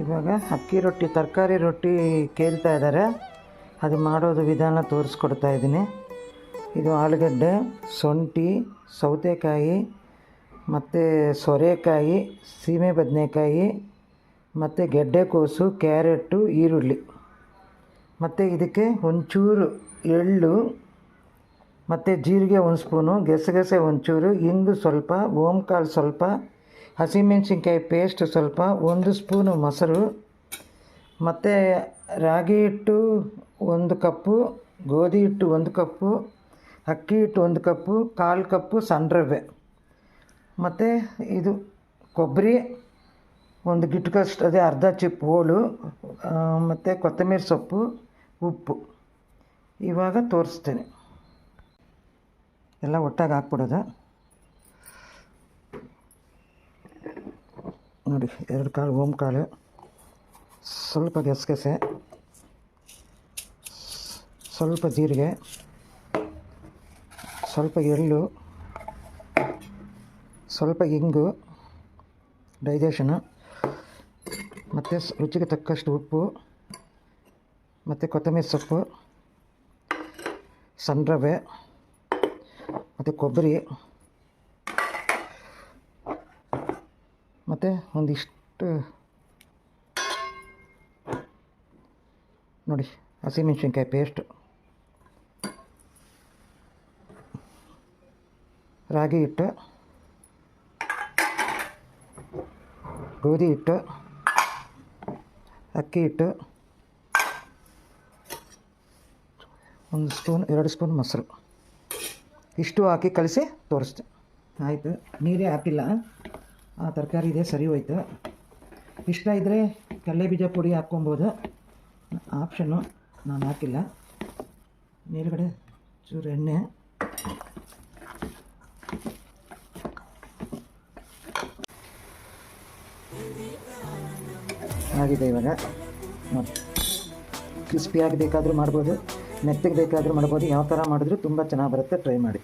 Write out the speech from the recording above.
ಇವಾಗ ಅಕ್ಕಿ ರೊಟ್ಟಿ ತರಕಾರಿ ರೊಟ್ಟಿ ಕೇಳ್ತಾ ಇದ್ದಾರೆ, ಅದು ಮಾಡೋದು ವಿಧಾನ ತೋರಿಸ್ಕೊಡ್ತಾ ಇದ್ದೀನಿ. ಇದು ಆಲೂಗಡ್ಡೆ, ಶುಂಠಿ, ಸೌತೆಕಾಯಿ ಮತ್ತು ಸೋರೆಕಾಯಿ, ಸೀಮೆ ಬದನೆಕಾಯಿ ಮತ್ತು ಗೆಡ್ಡೆಕೋಸು, ಕ್ಯಾರೆಟು, ಈರುಳ್ಳಿ ಮತ್ತು ಇದಕ್ಕೆ ಒಂಚೂರು ಎಳ್ಳು ಮತ್ತು ಜೀರಿಗೆ ಒಂದು ಸ್ಪೂನು, ಗಸಗಸೆ ಒಂಚೂರು, ಇಂಗು ಸ್ವಲ್ಪ, ಓಂಕಾಳು ಸ್ವಲ್ಪ, ಹಸಿಮೆಣಸಿನ್ಕಾಯಿ ಪೇಸ್ಟ್ ಸ್ವಲ್ಪ, 1 ಸ್ಪೂನು ಮೊಸರು ಮತ್ತು ರಾಗಿ ಹಿಟ್ಟು 1 ಕಪ್ಪು, ಗೋಧಿ ಹಿಟ್ಟು 1 ಕಪ್ಪು, ಅಕ್ಕಿ ಹಿಟ್ಟು 1 ಕಪ್ಪು, 1/4 ಕಪ್ಪು ಸಣ್ಣ ರವೆ ಮತ್ತು ಇದು ಕೊಬ್ಬರಿ 1 ಗಿಟ್ಕಷ್ಟು, ಅದೇ ಅರ್ಧ ಚಿಪ್ ಹೋಳು ಮತ್ತು ಕೊತ್ತಂಬರಿ ಸೊಪ್ಪು, ಉಪ್ಪು. ಇವಾಗ ತೋರಿಸ್ತೇನೆ. ಎಲ್ಲ ಒಟ್ಟಾಗಿ ಹಾಕ್ಬಿಡೋದು ನೋಡಿ. 2 ಕಾಳು ಓಂಕಾಳು, ಸ್ವಲ್ಪ ಗಸಗಸೆ, ಸ್ವಲ್ಪ ಜೀರಿಗೆ, ಸ್ವಲ್ಪ ಎಳ್ಳು, ಸ್ವಲ್ಪ ಇಂಗು ಡೈಜೆಷನು ಮತ್ತು ರುಚಿಗೆ ತಕ್ಕಷ್ಟು ಉಪ್ಪು ಮತ್ತು ಕೊತ್ತಂಬರಿ ಸೊಪ್ಪು, ಸಣ್ಣ ರವೆ ಮತ್ತು ಕೊಬ್ಬರಿ ಮತ್ತು ಒಂದಿಷ್ಟು ನೋಡಿ ಹಸಿಮೆಣಸಿನ್ಕಾಯಿ ಪೇಸ್ಟು, ರಾಗಿ ಹಿಟ್ಟು, ಗೋಧಿ ಹಿಟ್ಟು, ಅಕ್ಕಿ ಹಿಟ್ಟು, 1 ಸ್ಪೂನ್ 2 ಸ್ಪೂನ್ ಮೊಸರು, ಇಷ್ಟು ಹಾಕಿ ಕಲಸಿ ತೋರಿಸ್ತೆ. ಆಯಿತು, ನೀರೇ ಹಾಕಿಲ್ಲ, ಆ ತರಕಾರಿ ಇದೆ ಸರಿ ಹೋಯ್ತು. ಇಷ್ಟ ಇದ್ದರೆ ಕಡಲೆ ಬೀಜ ಪುಡಿ ಹಾಕ್ಕೊಬೋದು, ಆಪ್ಷನ್ನು, ನಾನು ಹಾಕಿಲ್ಲ. ಮೇಲ್ಗಡೆ ಚೂರು ಎಣ್ಣೆ, ಆಗಿದೆ. ಇವಾಗ ನೋಡಿ, ಕ್ರಿಸ್ಪಿಯಾಗಿ ಬೇಕಾದರೂ ಮಾಡ್ಬೋದು, ಮೆತ್ತಗೆ ಬೇಕಾದರೂ ಮಾಡ್ಬೋದು. ಯಾವ ಥರ ಮಾಡಿದ್ರೂ ತುಂಬ ಚೆನ್ನಾಗಿ ಬರುತ್ತೆ. ಟ್ರೈ ಮಾಡಿ.